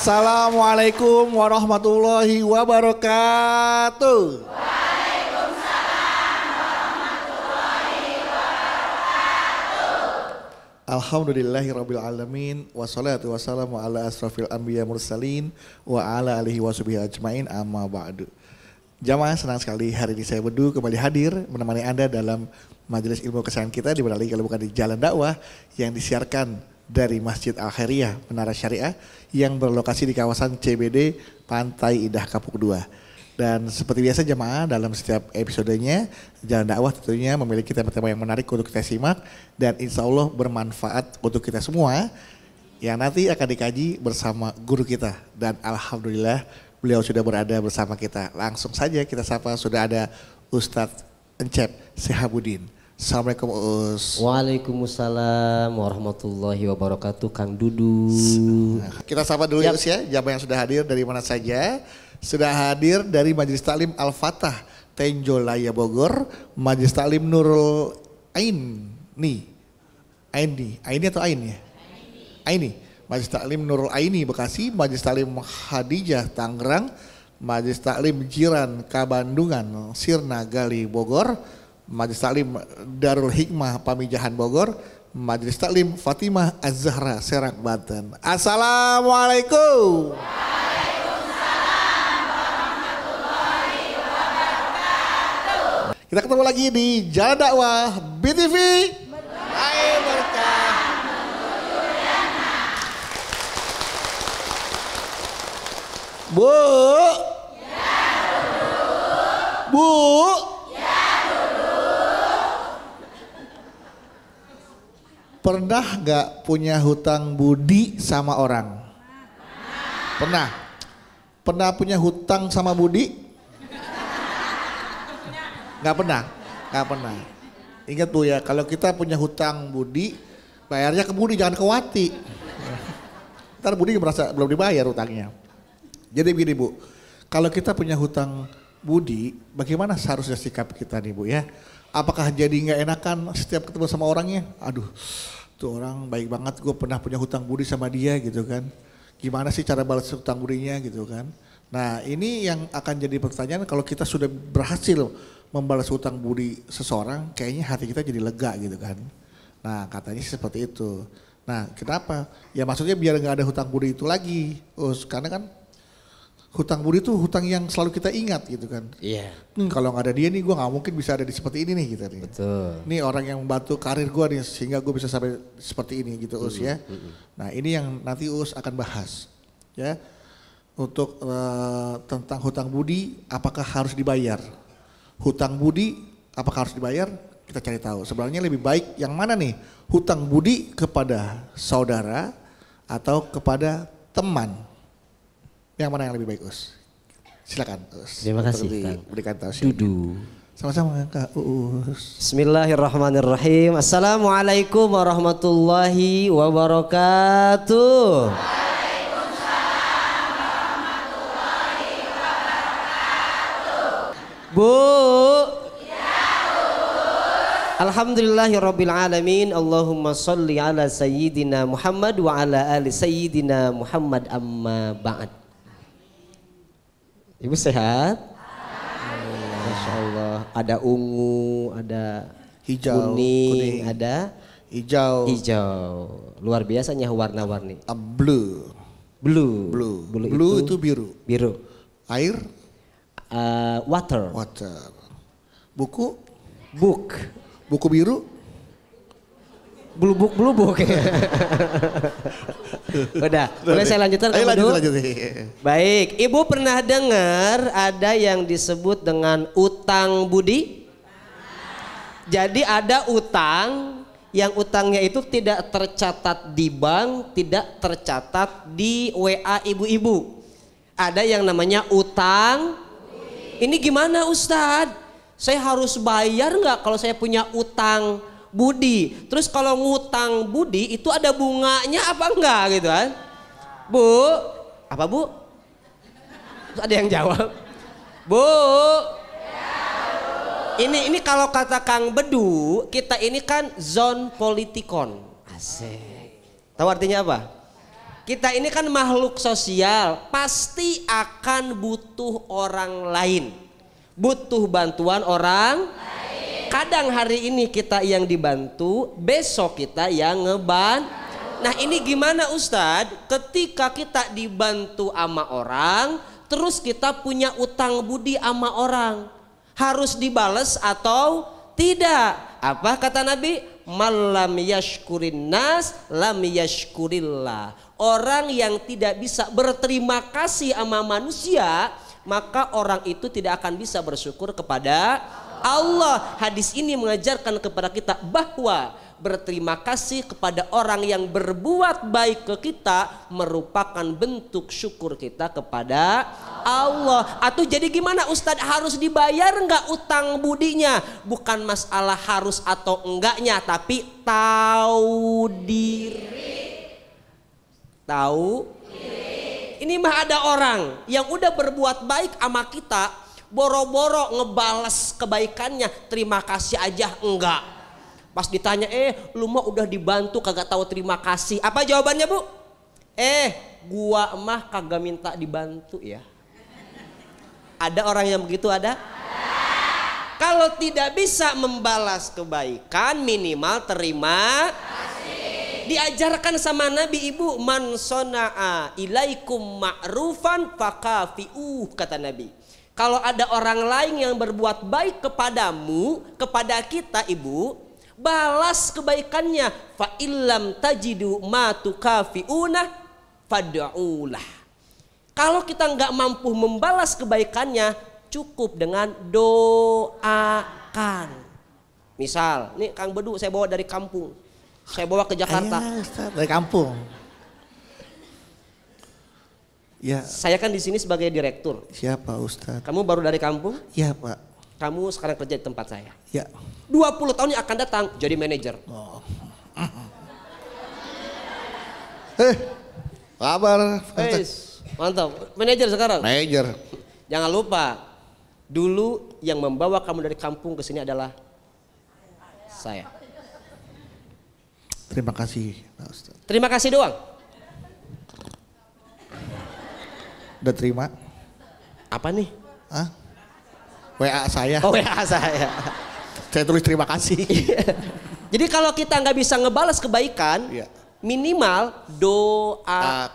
Assalamualaikum warahmatullahi wabarakatuh. Alhamdulillahirabbil alamin wassalatu wassalamu ala asrofil anbiya mursalin wa ala alihi washabihi ajmain amma ba'du. Jamaah, senang sekali hari ini saya Bedu kembali hadir menemani Anda dalam majelis ilmu kesayangan kita di mana lagi kalau bukan di Jalan Dakwah yang disiarkan dari Masjid Al Khairiyah Menara Syariah yang berlokasi di kawasan CBD Pantai Indah Kapuk 2. Dan seperti biasa jemaah, dalam setiap episodenya Jalan Dakwah tentunya memiliki tema-tema yang menarik untuk kita simak dan insya Allah bermanfaat untuk kita semua yang nanti akan dikaji bersama guru kita. Dan alhamdulillah beliau sudah berada bersama kita. Langsung saja kita sapa, sudah ada Ustadz Encep Sehabudin. Assalamualaikum Us. Waalaikumsalam warahmatullahi wabarakatuh. Kang Dudu. Kita sapa dulu ya Us ya, jamaah yang sudah hadir dari mana saja. Sudah hadir dari Majelis Taklim Al-Fatah Tenjolaya Bogor, Majelis Taklim Nurul Aini atau Ain ya? Aini. Majelis Taklim Nurul Aini Bekasi, Majelis Taklim Hadijah Tangerang, Majelis Taklim Jiran Kabandungan Sirna Gali Bogor, Majelis Taklim Darul Hikmah Pamijahan Bogor, Majelis Taklim Fatimah Az-Zahra Serang Banten. Assalamualaikum. Kita ketemu lagi di Jalan Dakwah BTV. Ayo berkah. Bu. Ya, Bu. Ya, pernah gak punya hutang budi sama orang? Pernah. Pernah punya hutang sama budi? Gak pernah. Ingat Bu ya, kalau kita punya hutang budi, bayarnya ke budi, jangan ke wati. Ntar budi merasa belum dibayar hutangnya. Jadi begini Bu, kalau kita punya hutang budi, bagaimana seharusnya sikap kita nih Bu ya? Apakah jadi gak enakan setiap ketemu sama orangnya? Aduh, tuh orang baik banget, gue pernah punya hutang budi sama dia gitu kan. Gimana sih cara balas hutang budinya gitu kan. Nah ini yang akan jadi pertanyaan, kalau kita sudah berhasil membalas hutang budi seseorang, kayaknya hati kita jadi lega gitu kan. Nah katanya seperti itu. Nah kenapa? Ya maksudnya biar gak ada hutang budi itu lagi. Karena kan hutang budi itu hutang yang selalu kita ingat gitu kan. Iya. Kalau gak ada dia nih gue gak mungkin bisa ada di seperti ini nih gitu nih. Betul. Ini orang yang membantu karir gue nih sehingga gue bisa sampai seperti ini gitu Us ya. Nah ini yang nanti Us akan bahas ya. Untuk tentang hutang budi, apakah harus dibayar? Hutang budi apakah harus dibayar? Kita cari tahu. Sebenarnya lebih baik yang mana nih? Hutang budi kepada saudara atau kepada teman? Yang mana yang lebih baik Us? Silakan Us. Terima kasih Kang Berikan tahu. Dudu. Sama-sama Kak Us. Bismillahirrahmanirrahim. Assalamualaikum warahmatullahi wabarakatuh. Bu. Ya, alhamdulillahirabbil alamin. Allahumma sholli ala sayyidina Muhammad wa ala ali sayyidina Muhammad amma ba'd. Ibu sehat? Masya Allah. Ada ungu, ada hijau, kuning, ada hijau. Luar biasanya warna-warni. Blue itu biru. Air? Water. Buku biru. Blubuk. Udah, boleh saya lanjutkan? Ayo lanjut. Baik, Ibu pernah dengar ada yang disebut dengan utang budi? Jadi ada utang yang utangnya itu tidak tercatat di bank, tidak tercatat di WA ibu-ibu. Ada yang namanya utang. Ini gimana Ustadz? Saya harus bayar nggak kalau saya punya utang budi? Terus kalau ngutang budi itu ada bunganya apa enggak gitu kan? Bu, apa Bu? Terus ada yang jawab, Bu. Ini kalau kata Kang Bedu, kita ini kan zon politikon. Asik. Tahu artinya apa? kita ini kan makhluk sosial, pasti akan butuh orang lain. Butuh bantuan orang lain. Kadang hari ini kita yang dibantu, besok kita yang ngebantu. Nah ini gimana Ustadz? Ketika kita dibantu sama orang, terus kita punya utang budi sama orang, harus dibales atau tidak? Apa kata Nabi? Malam yashkurin nas lam yashkurillah. Orang yang tidak bisa berterima kasih sama manusia, maka orang itu tidak akan bisa bersyukur kepada Allah. Hadis ini mengajarkan kepada kita bahwa berterima kasih kepada orang yang berbuat baik ke kita merupakan bentuk syukur kita kepada Allah. Atau jadi gimana Ustadz, harus dibayar enggak utang budinya? Bukan masalah harus atau enggaknya, tapi tahu diri. Tahu diri. Ini mah ada orang yang udah berbuat baik sama kita, boro-boro ngebales kebaikannya, terima kasih aja enggak. Pas ditanya, lu mah udah dibantu kagak tahu terima kasih. Apa jawabannya Bu? Gua mah kagak minta dibantu ya. Ada orang yang begitu ada? Kalau tidak bisa membalas kebaikan, minimal terima kasih. Diajarkan sama Nabi Ibu, man sona'a ilaikum ma'rufan fakafi'uh, kata Nabi. Kalau ada orang lain yang berbuat baik kepadamu, kepada kita Ibu, balas kebaikannya. Fa illam tajidu ma tukafiuna fad'ulah. Kalau kita nggak mampu membalas kebaikannya, cukup dengan doakan. Misal, nih Kang Bedu saya bawa dari kampung, saya bawa ke Jakarta. Dari kampung. Ya. Saya kan di sini sebagai direktur. Siapa Ustadz? Kamu baru dari kampung? Iya Pak. Kamu sekarang kerja di tempat saya. Ya. 20 tahun yang akan datang jadi manajer. Oh. Kabar. Mantap. Manajer sekarang. Manajer. Jangan lupa, dulu yang membawa kamu dari kampung ke sini adalah saya. Terima kasih Pak Ustadz. Terima kasih doang. Udah terima? Apa nih? Hah? WA saya. Oh WA saya. Saya tulis terima kasih. Jadi kalau kita nggak bisa ngebalas kebaikan, minimal doain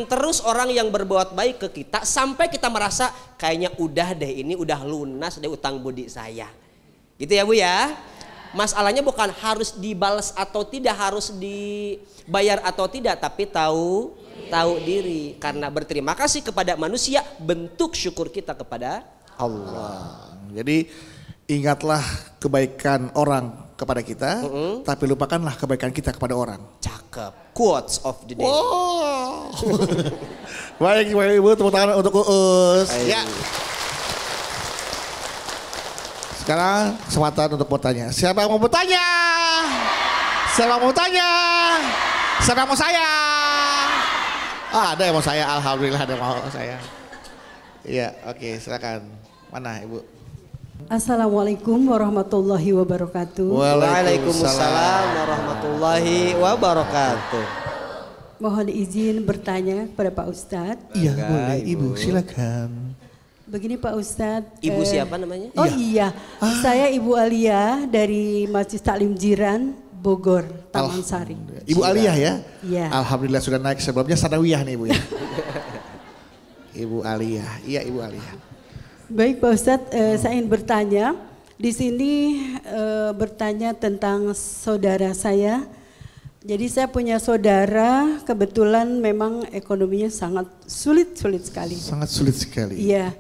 terus orang yang berbuat baik ke kita sampai kita merasa kayaknya udah deh, ini udah lunas deh utang budi saya. Gitu ya Bu ya. Masalahnya bukan harus dibalas atau tidak, harus dibayar atau tidak, tapi tahu diri. Karena berterima kasih kepada manusia bentuk syukur kita kepada Allah. Jadi ingatlah kebaikan orang kepada kita, tapi lupakanlah kebaikan kita kepada orang. Cakep. Quotes of the day. Wow. Baik Ibu, tepuk tangan untuk Uus. Ya. Sekarang kesempatan untuk bertanya. Siapa yang mau bertanya? Siapa yang mau bertanya? Siapa yang mau saya? Ada yang mau saya, alhamdulillah ada yang mau saya. Iya, oke, silakan. Mana Ibu? Assalamualaikum warahmatullahi wabarakatuh. Waalaikumsalam warahmatullahi wabarakatuh. Mohon izin bertanya kepada Pak Ustadz. Iya boleh Ibu, silakan. Begini Pak Ustadz. Ibu siapa namanya? Oh iya, saya Ibu Alia dari Masjid Taklim Jiran, Bogor, Taman Sari. Ibu Alia ya? Iya. Alhamdulillah sudah naik, sebelumnya sanawiyah nih Ibu ya. Ibu Alia, iya Ibu Alia. Baik Pak Ustadz, saya ingin bertanya. Di sini bertanya tentang saudara saya. Jadi saya punya saudara, kebetulan memang ekonominya sangat sulit sekali. Sangat sulit sekali. Iya.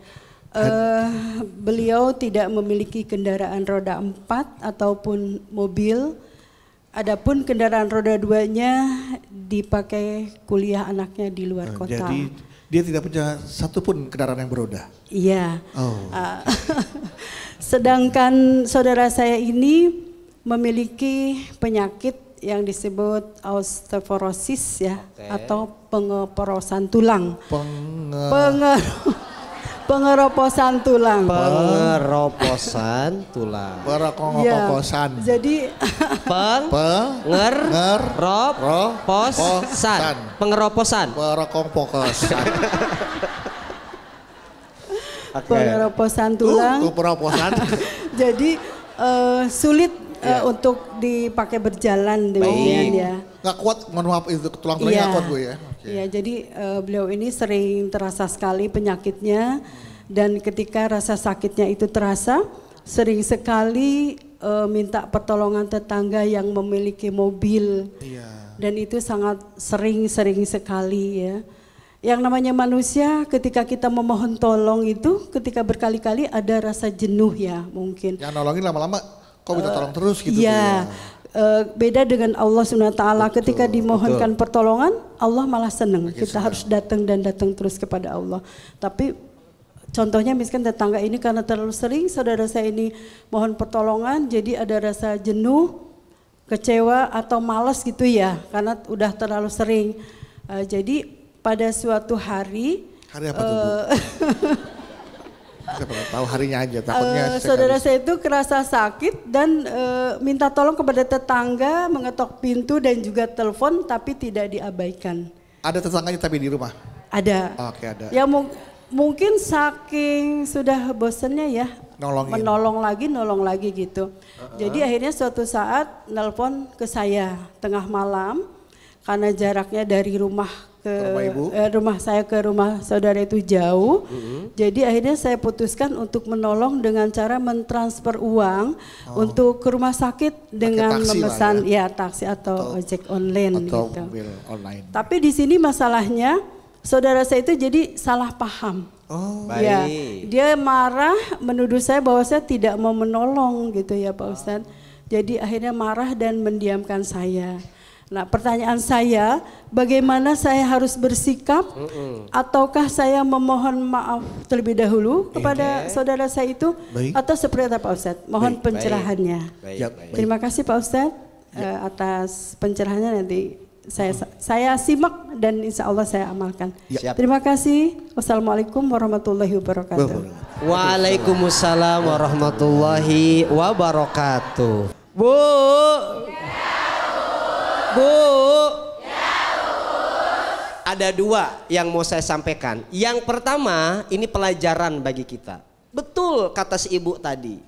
Beliau tidak memiliki kendaraan roda 4 ataupun mobil. Adapun kendaraan roda 2-nya dipakai kuliah anaknya di luar kota. Jadi dia tidak punya satupun kendaraan yang beroda. Iya. Oh. Sedangkan saudara saya ini memiliki penyakit yang disebut osteoporosis ya, atau pengeporosan tulang. Pengeroposan tulang. Pengeroposan tulang. Pengeroposan. Ya, jadi pengeroposan. Pengeroposan. Pengeroposan. Pengeroposan tulang. Pengeroposan. Jadi sulit untuk dipakai berjalan demikian ya. Nggak kuat, mohon maaf itu tulang-tulangnya nggak kuat Bu ya. Iya, jadi beliau ini sering terasa sekali penyakitnya dan ketika rasa sakitnya itu terasa, sering sekali minta pertolongan tetangga yang memiliki mobil. Iya. Dan itu sangat sering sekali ya. Yang namanya manusia ketika kita memohon tolong itu ketika berkali-kali ada rasa jenuh ya mungkin. Yang nolongin lama-lama kok minta tolong terus gitu. Iya. Beda dengan Allah SWT ketika dimohonkan pertolongan Allah malah senang. Kita harus datang terus kepada Allah. Tapi contohnya misalkan tetangga ini karena terlalu sering saudara saya ini mohon pertolongan jadi ada rasa jenuh, kecewa atau malas gitu ya karena udah terlalu sering. Jadi pada suatu hari apa tuh Bu? Saya pernah tahu harinya aja takutnya. Saudara saya itu kerasa sakit dan minta tolong kepada tetangga mengetok pintu dan juga telepon tapi tidak diabaikan. Ada tetangganya tapi di rumah? Ada. Oke, ada. Ya mungkin saking sudah bosannya ya nolong lagi gitu. Jadi akhirnya suatu saat nelpon ke saya tengah malam karena jaraknya dari rumah rumah saya ke rumah saudara itu jauh. Jadi akhirnya saya putuskan untuk menolong dengan cara mentransfer uang untuk ke rumah sakit dengan memesan taksi atau ojek online atau gitu. mobil online. Tapi di sini masalahnya saudara saya itu jadi salah paham. Ya, dia marah menuduh saya bahwa saya tidak mau menolong gitu ya Pak Ustadz. Jadi akhirnya marah dan mendiamkan saya. Nah pertanyaan saya, bagaimana saya harus bersikap ataukah saya memohon maaf terlebih dahulu kepada saudara saya itu atau seperti apa Pak Ustadz? Mohon pencerahannya. Terima kasih Pak Ustadz atas pencerahannya nanti saya simak dan insya Allah saya amalkan. Terima kasih. Wassalamualaikum warahmatullahi wabarakatuh. Waalaikumsalam warahmatullahi wabarakatuh. Bu, ada dua yang mau saya sampaikan. Yang pertama, ini pelajaran bagi kita. Betul kata si ibu tadi.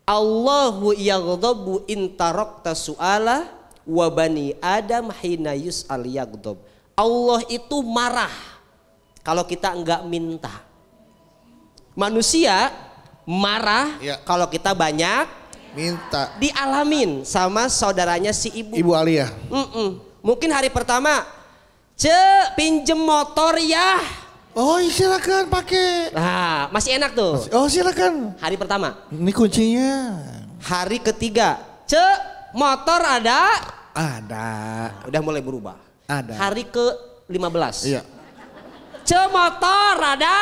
Allahu yaghdabu in tarakta su'ala wa bani Adam hina yus'al yaghdab. Allah itu marah kalau kita enggak minta. Manusia marah kalau kita banyak minta. Dialamin sama saudaranya si ibu. Ibu Alia. Mungkin hari pertama, pinjem motor ya. Oh silakan pakai. Nah masih enak tuh. Oh silakan. Hari pertama. Ini kuncinya. Hari ketiga, motor ada? Ada. Udah mulai berubah. Ada. Hari ke-15. Iya. Motor ada?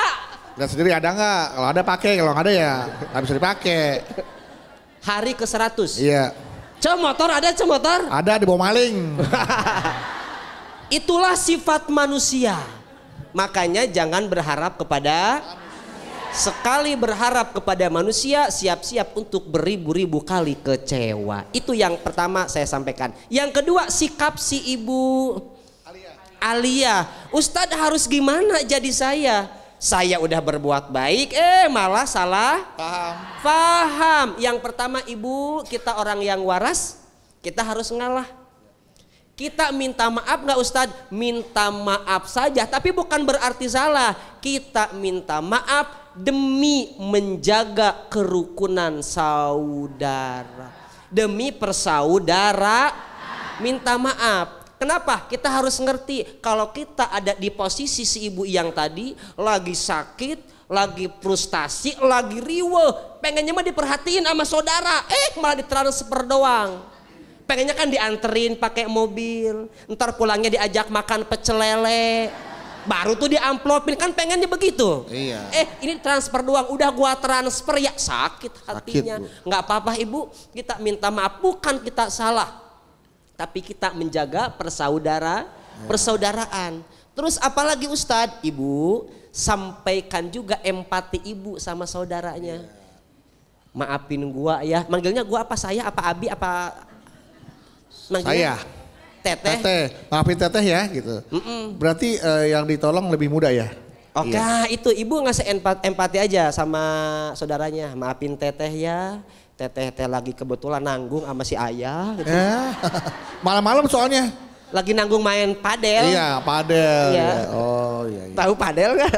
Lihat sendiri ada nggak? Kalau ada pakai, kalau nggak ada ya nggak bisa dipakai. Hari ke-100. Iya. Motor ada, motor? Ada, dibawa maling. Itulah sifat manusia. Makanya jangan berharap kepada sekali berharap kepada manusia siap-siap untuk beribu-ribu kali kecewa. Itu yang pertama saya sampaikan. Yang kedua sikap si ibu Alia. Ustadz harus gimana jadi saya? Saya udah berbuat baik, malah salah paham. Yang pertama ibu, kita orang yang waras, kita harus ngalah. Kita minta maaf nggak Ustadz? Minta maaf saja, tapi bukan berarti salah. Kita minta maaf demi menjaga kerukunan saudara. Demi persaudara, minta maaf. Kenapa? Kita harus ngerti kalau kita ada di posisi si ibu yang tadi lagi sakit, lagi frustasi, lagi riweh, pengennya mah diperhatiin sama saudara, malah ditransfer doang. Pengennya kan dianterin pakai mobil, ntar pulangnya diajak makan pecel lele, baru tuh diamplopin, kan pengennya begitu. Iya. Ini transfer doang, udah gua transfer ya sakit hatinya. Nggak apa-apa ibu, kita minta maaf, bukan kita salah. Tapi kita menjaga persaudaraan. Terus apalagi Ustadz, Ibu sampaikan juga empati Ibu sama saudaranya. Maafin gua ya, manggilnya gua apa, saya apa Abi apa manggilnya? Saya. Teteh. Maafin teteh ya gitu. Berarti yang ditolong lebih muda ya? Oke, itu Ibu ngasih empati aja sama saudaranya. Maafin teteh ya, teteh lagi kebetulan nanggung sama si ayah gitu. Malam-malam soalnya. Lagi nanggung main padel. Iya, padel. Iya. Ya. Oh iya. Tahu padel gak?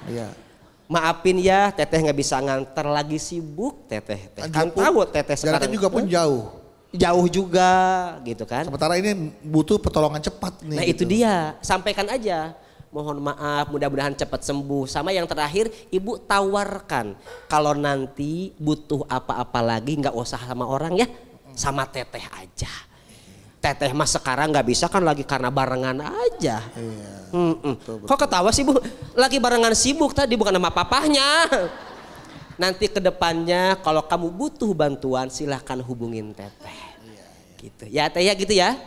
Iya. Maafin ya, teteh nggak bisa nganter, lagi sibuk teteh. Kan tahu teteh sekarang. Jaraknya juga pun jauh. Jauh juga gitu kan. Sementara ini butuh pertolongan cepat nih. Nah gitu. itu dia, sampaikan aja. Mohon maaf, mudah-mudahan cepat sembuh. Sama yang terakhir, Ibu tawarkan. Kalau nanti butuh apa-apa lagi nggak usah sama orang ya, sama teteh aja. Teteh mas sekarang nggak bisa kan lagi karena barengan aja. Iya. Betul. Kok ketawa sih Bu? Lagi barengan sibuk tadi bukan sama papahnya. Nanti ke depannya kalau kamu butuh bantuan silahkan hubungin teteh. Gitu. Ya teh ya gitu ya.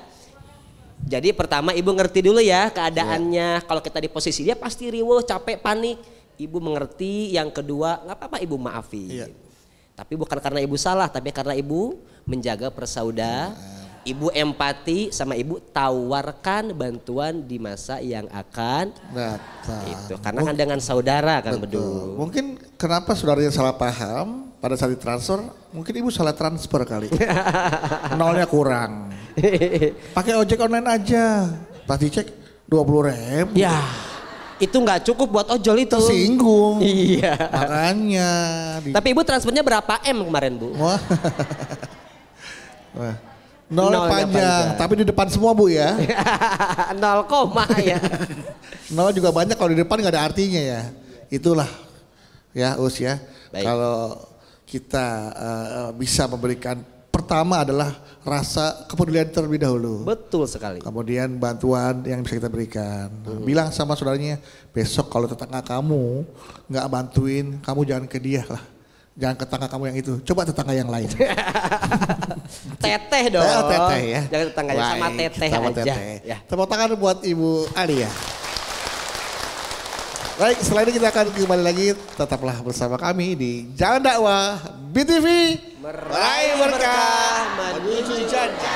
Jadi pertama Ibu ngerti dulu ya keadaannya. Kalau kita di posisi dia pasti riweuh, capek, panik. Ibu mengerti. Yang kedua nggak apa-apa Ibu maafin. Tapi bukan karena Ibu salah, tapi karena Ibu menjaga persaudaraan. Ibu empati sama Ibu tawarkan bantuan di masa yang akan datang. Itu karena kan dengan saudara kan Bedu. Mungkin kenapa saudaranya salah paham pada saat ditransfer, mungkin Ibu salah transfer kali. Nolnya kurang. Pakai ojek online aja. Pas dicek 20.000. Ya. Itu nggak cukup buat ojol itu. Tersinggung. Iya. Makanya. Tapi Ibu transfernya berapa M kemarin Bu? Wah. Nolnya panjang, tapi di depan semua Bu ya. 0, ya. Nol juga banyak kalau di depan nggak ada artinya ya. Itulah ya Us ya. Kalau kita bisa memberikan, pertama adalah rasa kepedulian terlebih dahulu. Betul sekali. Kemudian bantuan yang bisa kita berikan. Bilang sama saudaranya, besok kalau tetangga kamu nggak bantuin, kamu jangan ke dia lah. Jangan ke tetangga kamu yang itu, coba tetangga yang lain. Teteh dong. Teteh ya. Jangan tetangga sama teteh sama aja. Teteh. Ya. Tepuk tangan buat Ibu Alia. Baik, setelah ini kita akan kembali lagi, tetaplah bersama kami di Jalan Dakwah BTV. Meraih berkah menuju janji.